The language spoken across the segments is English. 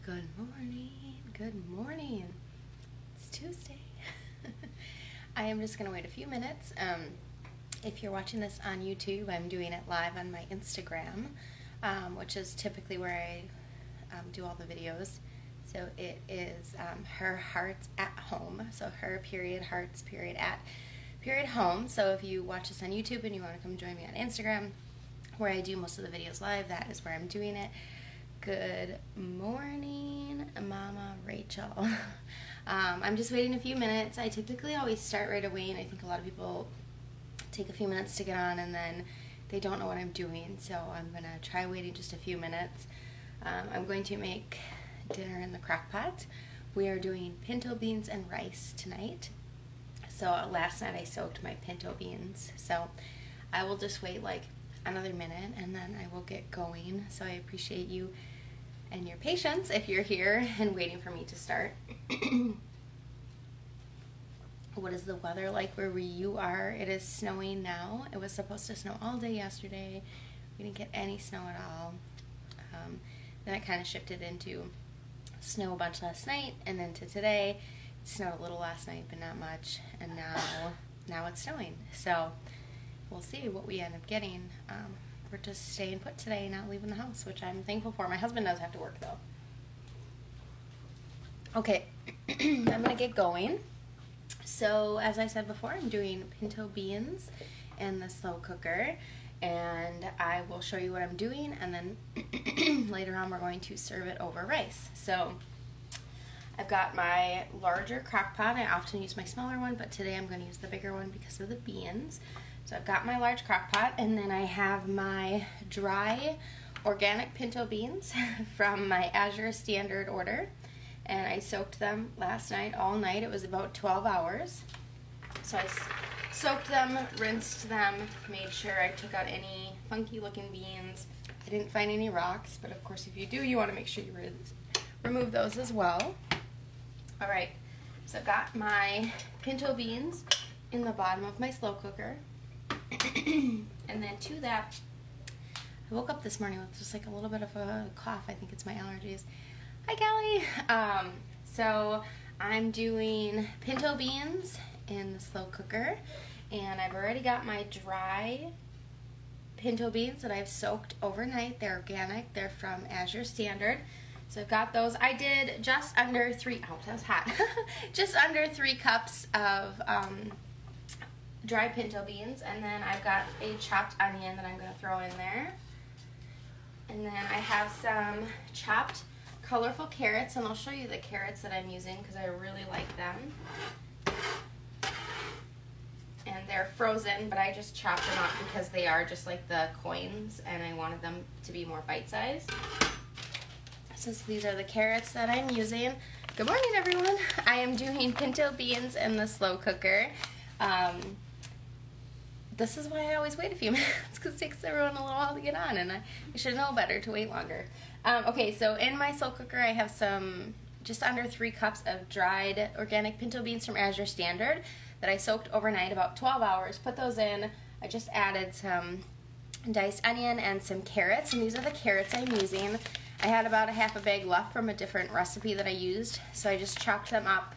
Good morning. Good morning. It's Tuesday. I am just going to wait a few minutes. If you're watching this on YouTube, I'm doing it live on my Instagram, which is typically where I do all the videos. So it is her hearts at home. So her period hearts period at period home. So if you watch this on YouTube and you want to come join me on Instagram, where I do most of the videos live, that is where I'm doing it. Good morning, Mama Rachel. I'm just waiting a few minutes. I typically always start right away, and I think a lot of people take a few minutes to get on and then they don't know what I'm doing, so I'm going to try waiting just a few minutes. I'm going to make dinner in the crock pot. We are doing pinto beans and rice tonight. So last night I soaked my pinto beans, so I will just wait like another minute and then I will get going. So I appreciate you and your patience if you're here and waiting for me to start. What is the weather like where you are? It is snowing now. It was supposed to snow all day yesterday. We didn't get any snow at all. Then it kind of shifted into snow a bunch last night, and then to today. It snowed a little last night, but not much, and now it's snowing. So we'll see what we end up getting. We're just staying put today, not leaving the house, which I'm thankful for. My husband does have to work, though. Okay, I'm going to get going. So, as I said before, I'm doing pinto beans in the slow cooker, and I will show you what I'm doing, and then later on we're going to serve it over rice. So, I've got my larger crock pot. I often use my smaller one, but today I'm going to use the bigger one because of the beans. So I've got my large crock pot, and then I have my dry organic pinto beans from my Azure Standard order, and I soaked them last night all night. It was about 12 hours. So I soaked them, rinsed them, made sure I took out any funky looking beans. I didn't find any rocks, but of course if you do, you want to make sure you remove those as well. Alright, so I've got my pinto beans in the bottom of my slow cooker. And then to that, I woke up this morning with just like a little bit of a cough. I think it's my allergies. Hi, Kelly. So I'm doing pinto beans in the slow cooker, and I've already got my dry pinto beans that I've soaked overnight. They're organic. They're from Azure Standard. So I've got those. I did just under that's hot. Just under 3 cups of dry pinto beans, and then I've got a chopped onion that I'm going to throw in there, and then I have some chopped colorful carrots, and I'll show you the carrots that I'm using because I really like them, and they're frozen, but I just chopped them up because they are just like the coins and I wanted them to be more bite-sized. So these are the carrots that I'm using. Good morning, everyone. I am doing pinto beans in the slow cooker. This is why I always wait a few minutes, because it takes everyone a little while to get on, and I should know better to wait longer. Okay, so in my slow cooker I have just under 3 cups of dried organic pinto beans from Azure Standard that I soaked overnight, about 12 hours. Put those in. I just added some diced onion and some carrots, and these are the carrots I'm using. I had about a half a bag left from a different recipe that I used, so I just chopped them up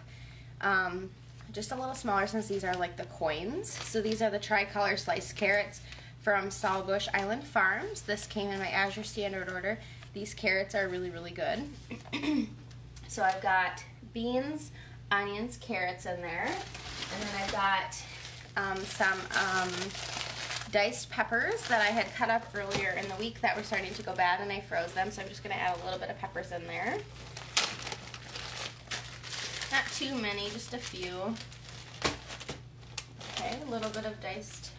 just a little smaller since these are like the coins. So these are the tricolor sliced carrots from Stallbush Island Farms. This came in my Azure Standard order. These carrots are really, really good. So I've got beans, onions, carrots in there. And then I've got some diced peppers that I had cut up earlier in the week that were starting to go bad, and I froze them. So I'm just going to add a little bit of peppers in there. Not too many, just a few. Okay, a little bit of diced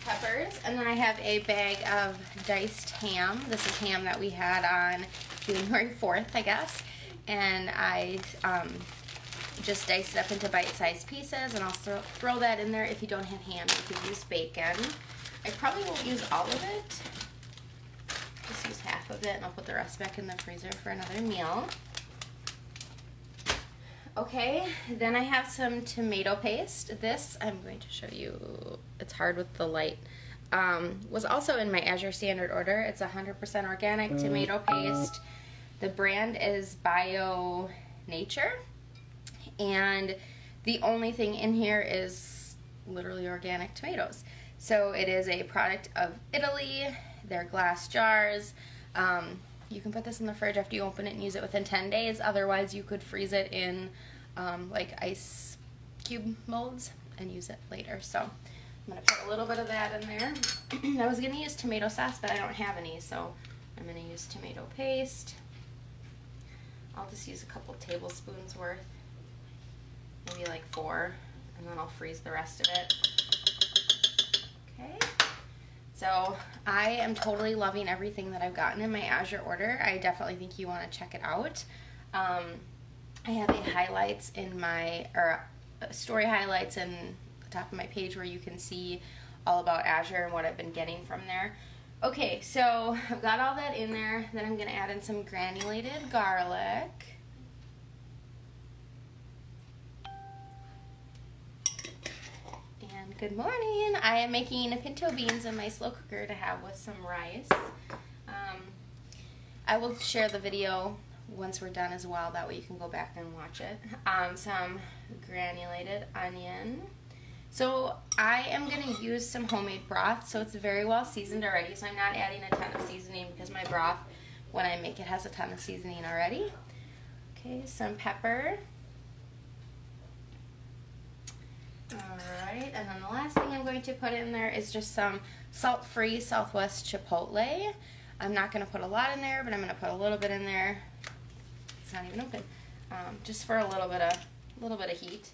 peppers. And then I have a bag of diced ham. This is ham that we had on January 4th, I guess. And I just diced it up into bite-sized pieces, and I'll throw that in there. If you don't have ham, you can use bacon. I probably won't use all of it. Just use half of it, and I'll put the rest back in the freezer for another meal. Okay, then I have some tomato paste. This, I'm going to show you, it's hard with the light, was also in my Azure Standard order. It's 100% organic tomato paste. The brand is Bio Nature, and the only thing in here is literally organic tomatoes. So it is a product of Italy. They're glass jars. You can put this in the fridge after you open it and use it within 10 days. Otherwise, you could freeze it in like ice cube molds and use it later. So I'm going to put a little bit of that in there. I was going to use tomato sauce, but I don't have any, so I'm going to use tomato paste. I'll just use a couple tablespoons worth, maybe like 4, and then I'll freeze the rest of it. Okay. So I am totally loving everything that I've gotten in my Azure order. I definitely think you want to check it out. I have a highlights in my, or story highlights in the top of my page where you can see all about Azure and what I've been getting from there. Okay, so I've got all that in there. Then I'm going to add in some granulated garlic. And good morning. I am making pinto beans in my slow cooker to have with some rice. I will share the video once we're done as well. That way you can go back and watch it. Some granulated onion. So I am going to use some homemade broth, so it's very well seasoned already, so I'm not adding a ton of seasoning because my broth, when I make it, has a ton of seasoning already. Okay, some pepper. Alright, and then the last thing I'm going to put in there is just some salt-free Southwest Chipotle. I'm not going to put a lot in there, but I'm going to put a little bit in there. It's not even open. Just for a little bit of heat.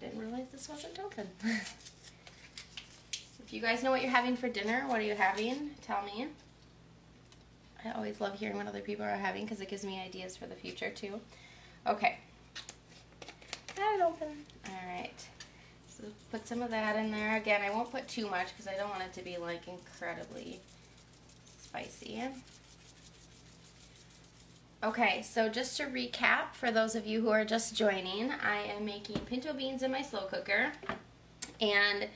I didn't realize this wasn't open. If you guys know what you're having for dinner, what are you having? Tell me. I always love hearing what other people are having because it gives me ideas for the future too. Okay. Got it open. Alright. So put some of that in there. Again, I won't put too much because I don't want it to be like incredibly spicy. Okay, so just to recap, for those of you who are just joining, I am making pinto beans in my slow cooker. And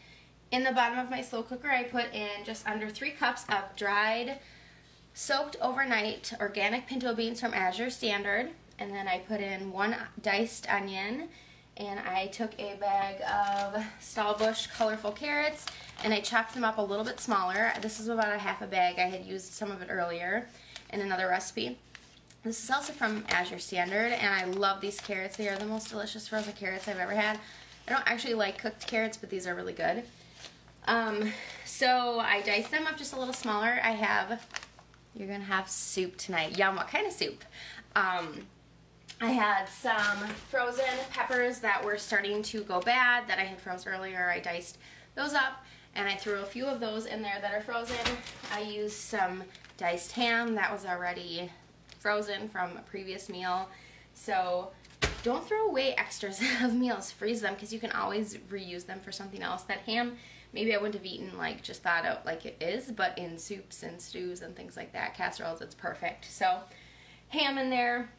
in the bottom of my slow cooker, I put in just under 3 cups of dried, soaked overnight organic pinto beans from Azure Standard. And then I put in 1 diced onion. And I took a bag of Stallbush colorful carrots and I chopped them up a little bit smaller. This is about a half a bag. I had used some of it earlier in another recipe. This is also from Azure Standard, and I love these carrots. They are the most delicious frozen carrots I've ever had. I don't actually like cooked carrots, but these are really good. So I diced them up just a little smaller. You're gonna have soup tonight. Yum, what kind of soup? I had some frozen peppers that were starting to go bad that I had frozen earlier. I diced those up, and I threw a few of those in there that are frozen. I used some diced ham that was already frozen from a previous meal. So don't throw away extras of meals. Freeze them because you can always reuse them for something else. That ham, maybe I wouldn't have eaten like just that out like it is, but in soups and stews and things like that, casseroles, it's perfect. So ham in there,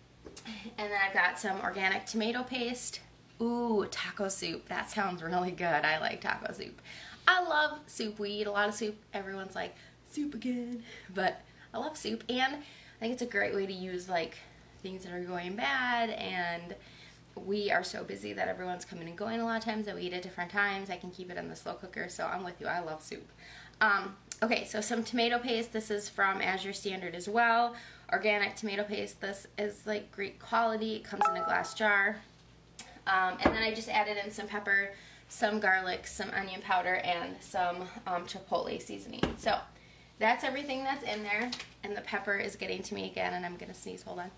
and then I've got some organic tomato paste. Ooh, taco soup. That sounds really good. I like taco soup. I love soup. We eat a lot of soup. Everyone's like, soup again. But I love soup, and I think it's a great way to use like things that are going bad, and we are so busy that everyone's coming and going a lot of times that we eat at different times. I can keep it in the slow cooker, so I'm with you. I love soup. Okay, so some tomato paste. This is from Azure Standard as well. Organic tomato paste. This is like great quality. It comes in a glass jar. And then I just added in some pepper, some garlic, some onion powder, and some chipotle seasoning. So that's everything that's in there, and the pepper is getting to me again, and I'm gonna sneeze. Hold on.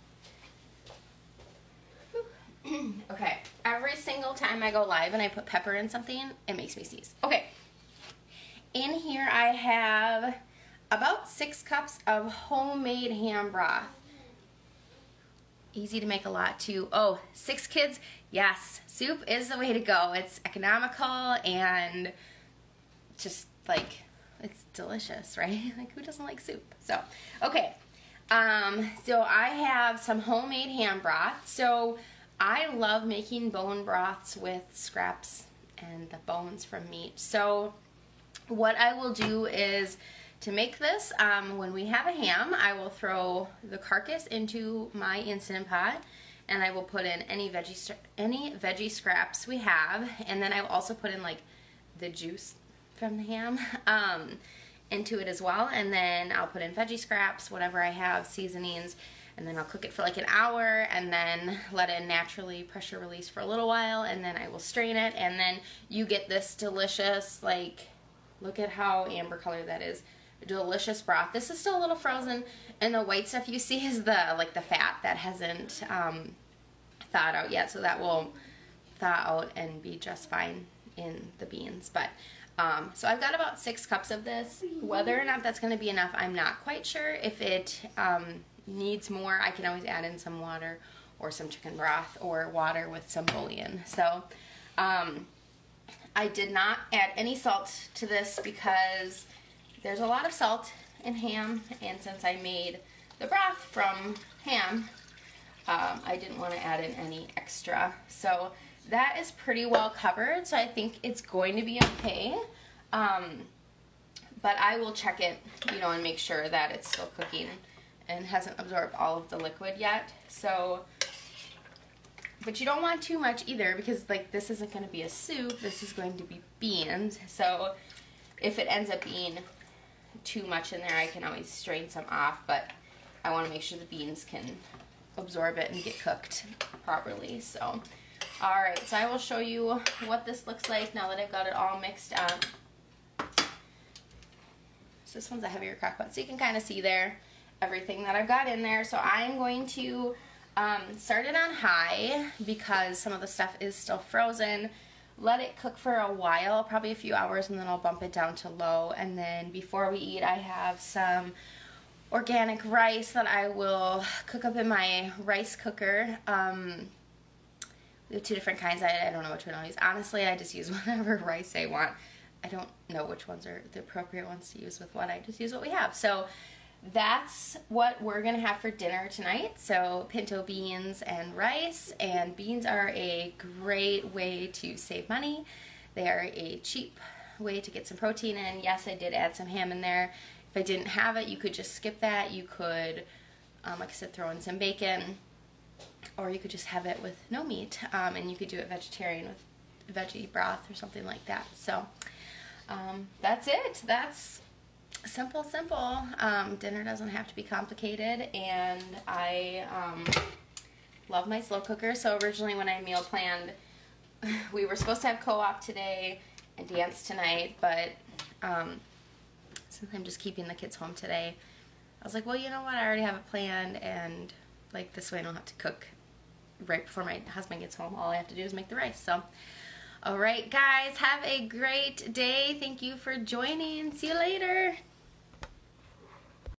Okay, every single time I go live and I put pepper in something, it makes me sneeze. Okay, in here I have about 6 cups of homemade ham broth. Easy to make a lot too. Oh, 6 kids? Yes, soup is the way to go. It's economical and just like, it's delicious, right? Like, who doesn't like soup? So, okay. So I have some homemade ham broth. So I love making bone broths with scraps and the bones from meat. So what I will do is, to make this, when we have a ham, I will throw the carcass into my Instant Pot, and I will put in any veggie scraps we have, and then I will also put in like the juice from the ham into it as well, and then I'll put in veggie scraps, whatever I have, seasonings, and then I'll cook it for like an hour, and then let it naturally pressure release for a little while, and then I will strain it, and then you get this delicious, like, look at how amber color that is, delicious broth. This is still a little frozen, and the white stuff you see is the fat that hasn't thawed out yet, so that will thaw out and be just fine in the beans. But so I've got about 6 cups of this. Whether or not that's going to be enough, I'm not quite sure. If it needs more, I can always add in some water or some chicken broth or water with some bouillon. So I did not add any salt to this because there's a lot of salt in ham, and since I made the broth from ham, I didn't want to add in any extra. So that is pretty well covered, so I think it's going to be okay. But I will check it, you know, and make sure that it's still cooking and hasn't absorbed all of the liquid yet. So, but you don't want too much either, because like this isn't going to be a soup, this is going to be beans. So if it ends up being too much in there, I can always strain some off, but I want to make sure the beans can absorb it and get cooked properly. So alright, so I will show you what this looks like now that I've got it all mixed up. So this one's a heavier crock pot, so you can kind of see there everything that I've got in there. So I'm going to start it on high because some of the stuff is still frozen. Let it cook for a while, probably a few hours, and then I'll bump it down to low. And then before we eat, I have some organic rice that I will cook up in my rice cooker. We have 2 different kinds. I don't know which one I'll use. Honestly, I just use whatever rice I want. I don't know which ones are the appropriate ones to use with what. I just use what we have. So that's what we're going to have for dinner tonight. So pinto beans and rice. And beans are a great way to save money. They are a cheap way to get some protein in. Yes, I did add some ham in there. If I didn't have it, you could just skip that. You could, like I said, throw in some bacon. Or you could just have it with no meat. And you could do it vegetarian with veggie broth or something like that. So that's it. That's simple. Dinner doesn't have to be complicated, and I love my slow cooker. So originally when I meal planned, we were supposed to have co-op today and dance tonight, but since I'm just keeping the kids home today, I was like, well, you know what, I already have it planned, and like this way I don't have to cook right before my husband gets home. All I have to do is make the rice. So alright guys, have a great day. Thank you for joining. See you later.